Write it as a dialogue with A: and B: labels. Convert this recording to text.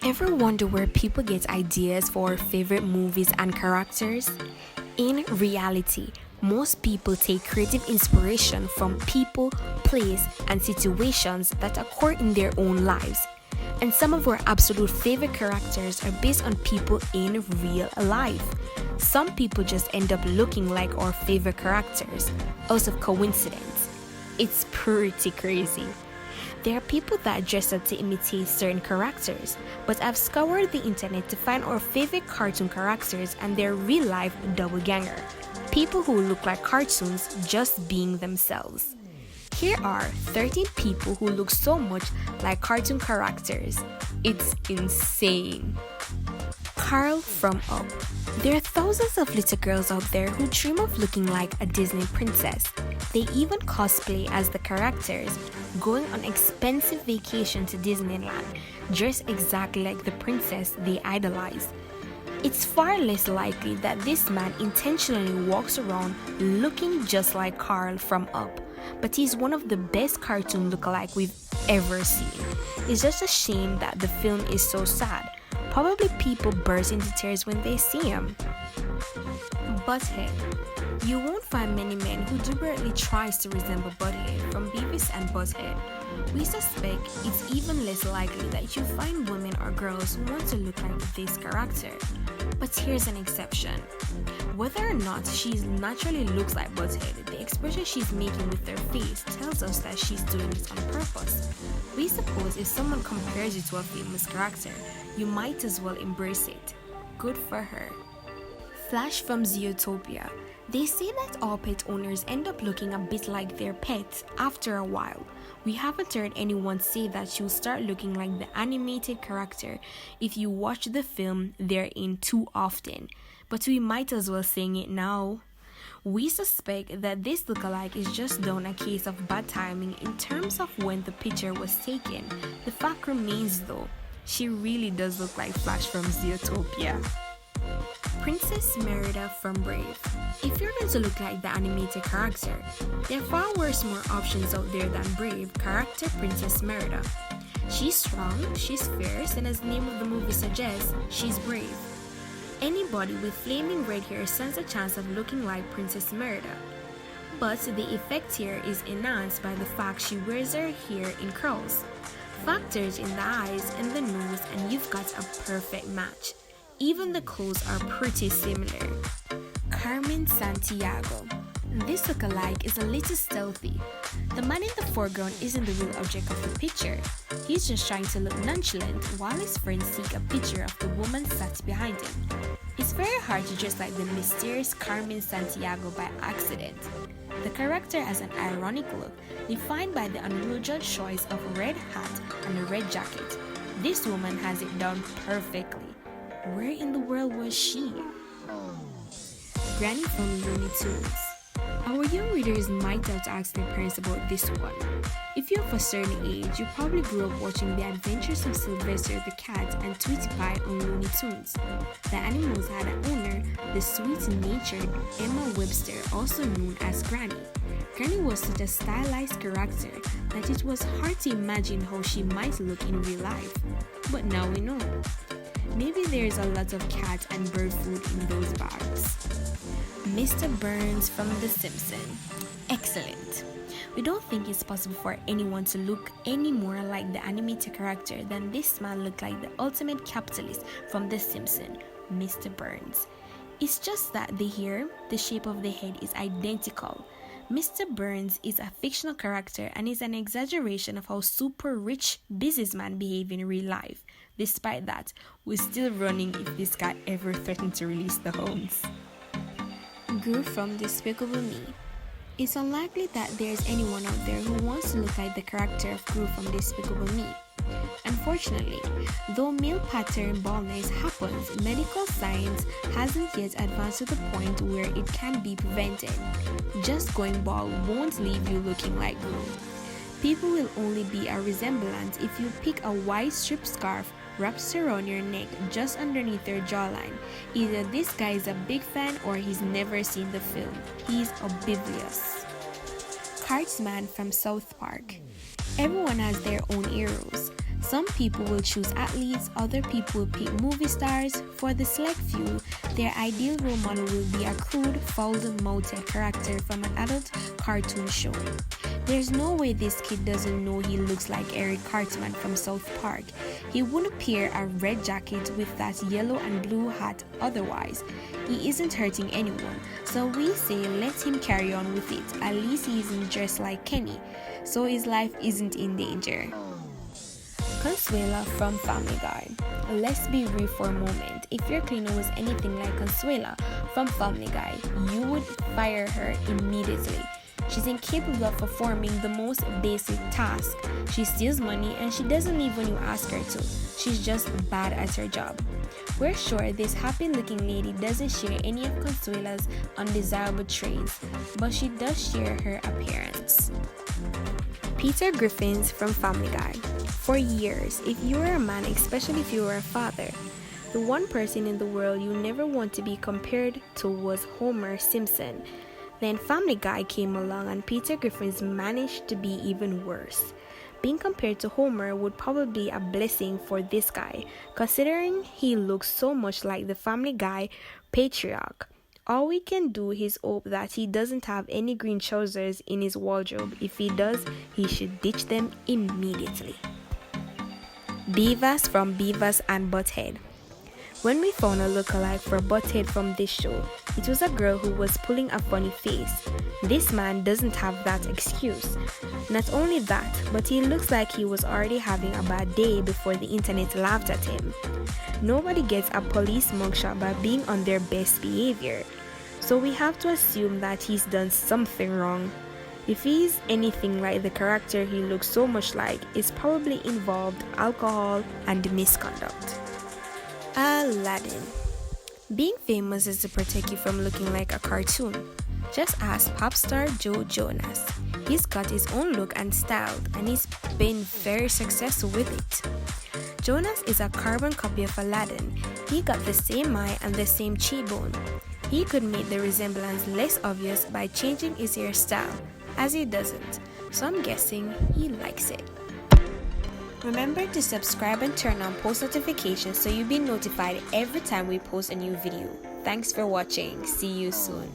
A: Ever wonder where people get ideas for favorite movies and characters? In reality, most people take creative inspiration from people, place, and situations that occur in their own lives. And some of our absolute favorite characters are based on people in real life. Some people just end up looking like our favorite characters out of coincidence. It's pretty crazy. There are people that dress up to imitate certain characters, but I've scoured the internet to find our favorite cartoon characters and their real life doppelganger. People who look like cartoons just being themselves. Here are 13 people who look so much like cartoon characters. It's insane. Carl from Up. There are thousands of little girls out there who dream of looking like a Disney princess. They even cosplay as the characters, going on expensive vacation to Disneyland, dressed exactly like the princess they idolize. It's far less likely that this man intentionally walks around looking just like Carl from Up, but he's one of the best cartoon lookalike we've ever seen. It's just a shame that the film is so sad. Probably people burst into tears when they see him. Butthead. You won't find many men who deliberately tries to resemble Butthead from Beavis and Butthead. We suspect it's even less likely that you find women or girls who want to look like this character. But here's an exception. Whether or not she naturally looks like Butthead, the expression she's making with her face tells us that she's doing it on purpose. We suppose if someone compares you to a famous character, you might as well embrace it. Good for her. Flash from Zootopia. They say that all pet owners end up looking a bit like their pets after a while. We haven't heard anyone say that you'll start looking like the animated character if you watch the film they're in too often, but we might as well sing it now. We suspect that this lookalike is just done a case of bad timing in terms of when the picture was taken. The fact remains though, she really does look like Flash from Zootopia. Princess Merida from Brave. If you're going to look like the animated character, there are far worse more options out there than Brave character Princess Merida. She's strong, she's fierce, and as the name of the movie suggests, she's brave. Anybody with flaming red hair stands a chance of looking like Princess Merida. But the effect here is enhanced by the fact she wears her hair in curls. Factors in the eyes and the nose, and you've got a perfect match. Even the clothes are pretty similar. Carmen Santiago. This lookalike is a little stealthy. The man in the foreground isn't the real object of the picture. He's just trying to look nonchalant while his friends take a picture of the woman sat behind him. It's very hard to dress like the mysterious Carmen Santiago by accident. The character has an ironic look, defined by the unusual choice of a red hat and a red jacket. This woman has it done perfectly. Where in the world was she? Granny from Looney Tunes. Our young readers might have to ask their parents about this one. If you're of a certain age, you probably grew up watching The Adventures of Sylvester the Cat and Tweety Pie on Looney Tunes. The animals had an owner, the sweet-natured Emma Webster, also known as Granny. Granny was such a stylized character that it was hard to imagine how she might look in real life. But now we know. Maybe there's a lot of cat and bird food in those bags. Mr. Burns from The Simpsons. Excellent. We don't think it's possible for anyone to look any more like the animated character than this man looked like the ultimate capitalist from The Simpsons, Mr. Burns. It's just that the hair, the shape of the head is identical. Mr. Burns is a fictional character and is an exaggeration of how super rich businessmen behave in real life. Despite that, we're still running if this guy ever threatened to release the hounds. Gru from Despicable Me. It's unlikely that there's anyone out there who wants to look like the character of Gru from Despicable Me. Unfortunately, though male pattern baldness happens, medical science hasn't yet advanced to the point where it can be prevented. Just going bald won't leave you looking like Gru. People will only be a resemblance if you pick a white strip scarf wrapped around your neck just underneath your jawline. Either this guy is a big fan or he's never seen the film. He's oblivious. Cartman from South Park. Everyone has their own heroes. Some people will choose athletes, other people will pick movie stars. For the select few, their ideal role model will be a crude, foul-mouthed character from an adult cartoon show. There's no way this kid doesn't know he looks like Eric Cartman from South Park. He wouldn't wear a red jacket with that yellow and blue hat otherwise. He isn't hurting anyone, so we say let him carry on with it. At least he isn't dressed like Kenny, so his life isn't in danger. Consuela from Family Guy. Let's be real for a moment. If your cleaner was anything like Consuela from Family Guy, you would fire her immediately. She's incapable of performing the most basic task. She steals money and she doesn't leave when you ask her to. She's just bad at her job. We're sure this happy-looking lady doesn't share any of Consuela's undesirable traits, but she does share her appearance. Peter Griffins from Family Guy. For years, if you were a man, especially if you were a father, the one person in the world you never want to be compared to was Homer Simpson. Then Family Guy came along and Peter Griffins managed to be even worse. Being compared to Homer would probably be a blessing for this guy, considering he looks so much like the Family Guy patriarch. All we can do is hope that he doesn't have any green trousers in his wardrobe. If he does, he should ditch them immediately. Beavis from Beavis and Butthead. When we found a lookalike for Butthead from this show, it was a girl who was pulling a funny face. This man doesn't have that excuse. Not only that, but he looks like he was already having a bad day before the internet laughed at him. Nobody gets a police mugshot by being on their best behavior, so we have to assume that he's done something wrong. If he's anything like the character he looks so much like, it's probably involved alcohol and misconduct. Aladdin. Being famous is to protect you from looking like a cartoon. Just ask pop star Joe Jonas. He's got his own look and style, and he's been very successful with it. Jonas is a carbon copy of Aladdin. He got the same eye and the same cheekbone. He could make the resemblance less obvious by changing his hairstyle, as he doesn't, so I'm guessing he likes it. Remember to subscribe and turn on post notifications so you'll be notified every time we post a new video. Thanks for watching. See you soon.